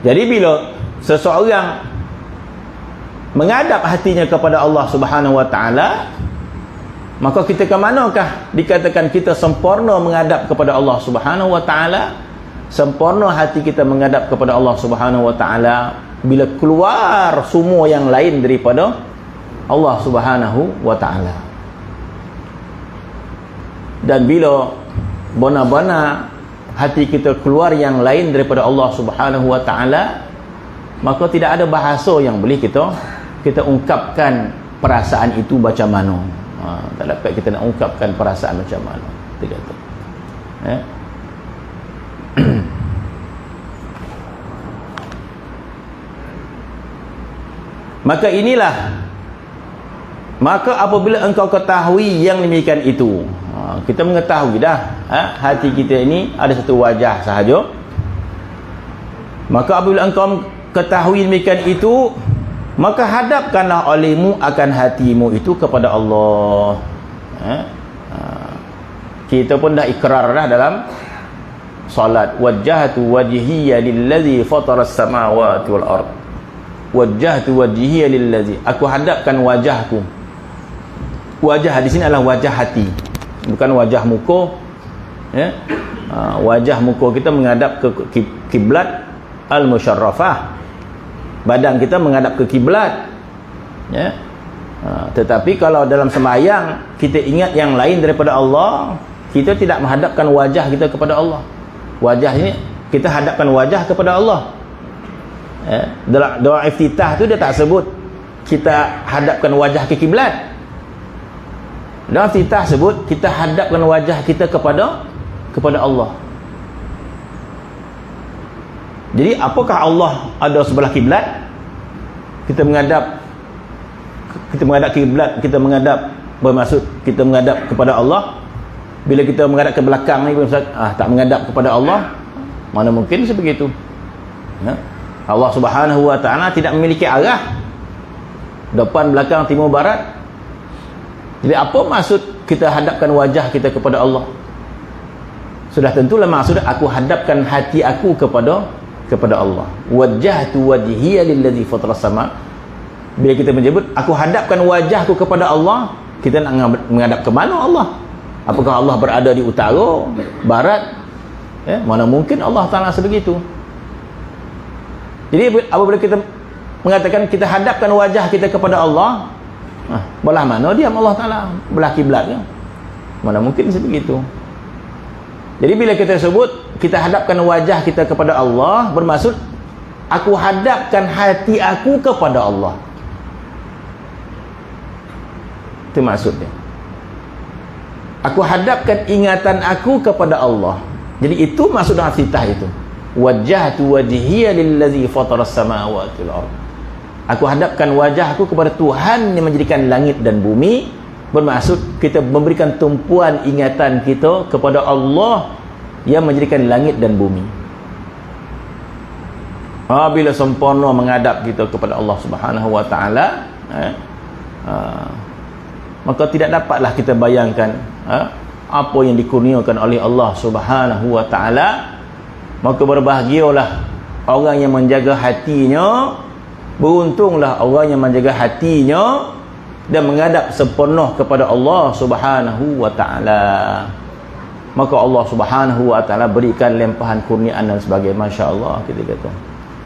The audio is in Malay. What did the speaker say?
Jadi bila seseorang menghadap hatinya kepada Allah Subhanahu wa taala, maka kita ke manakah dikatakan kita sempurna menghadap kepada Allah Subhanahu wa taala? Sempurna hati kita menghadap kepada Allah Subhanahu wa taala bila keluar semua yang lain daripada Allah Subhanahu wa taala. Dan bila benar-benar hati kita keluar yang lain daripada Allah Subhanahu wa taala, maka tidak ada bahasa yang boleh kita ungkapkan perasaan itu macam mana. Tak dapat kita nak ungkapkan perasaan macam mana. Kita kata. Maka apabila engkau ketahui yang demikian itu, kita mengetahui dah hati kita ini ada satu wajah sahaja. Maka apabila engkau ketahui demikian itu, maka hadapkanlah olehmu akan hatimu itu kepada Allah. Kita pun dah ikrar dah dalam salat, wajjahtu wajhiya lillazi fataras samawati wal ard. Wajjahtu wajhiya lillazi, aku hadapkan wajahku. Wajah di sini adalah wajah hati, bukan wajah muka. Wajah muka kita menghadap ke kiblat al-musyarrafah. Badan kita menghadap ke kiblat, tetapi kalau dalam sembahyang kita ingat yang lain daripada Allah, kita tidak menghadapkan wajah kita kepada Allah. Wajah ini kita hadapkan wajah kepada Allah. Dalam doa iftitah tu dia tak sebut kita hadapkan wajah ke kiblat. Dalam iftitah sebut kita hadapkan wajah kita kepada Allah. Jadi apakah Allah ada sebelah kiblat? Kita menghadap kiblat, kita menghadap, bermaksud kita menghadap kepada Allah. Bila kita menghadap ke belakang ni, tak menghadap kepada Allah, mana mungkin sebegitu. Allah Subhanahu wa taala tidak memiliki arah depan, belakang, timur, barat. Jadi apa maksud kita hadapkan wajah kita kepada Allah? Sudah tentulah maksud aku hadapkan hati aku kepada Allah. Wajjahtu wajhiya lillazi fataras sama. Bila kita menyebut aku hadapkan wajahku kepada Allah, kita nak menghadap ke mana Allah? Apakah Allah berada di utara, barat? Mana mungkin Allah Taala sebegitu. Jadi apabila kita mengatakan kita hadapkan wajah kita kepada Allah, belah mana diam Allah Taala? Belah kiblat ke? Mana mungkin sebegitu. Jadi bila kita sebut kita hadapkan wajah kita kepada Allah, bermaksud aku hadapkan hati aku kepada Allah. Itu maksudnya. Aku hadapkan ingatan aku kepada Allah. Jadi itu maksud iftitah itu. Wajjahtu wajhiya lillazi fataras samawati wal ard. Aku hadapkan wajahku kepada Tuhan yang menjadikan langit dan bumi. Bermaksud kita memberikan tumpuan ingatan kita kepada Allah yang menjadikan langit dan bumi. Bila sempurna menghadap kita kepada Allah Subhanahu wa taala, maka tidak dapatlah kita bayangkan apa yang dikurniakan oleh Allah Subhanahu wa taala. Maka berbahagialah orang yang menjaga hatinya, beruntunglah orang yang menjaga hatinya dan menghadap sempurna kepada Allah Subhanahu wa taala. Maka Allah Subhanahu wa taala berikan limpahan kurniaan dan sebagainya. Masya-Allah, kita kata.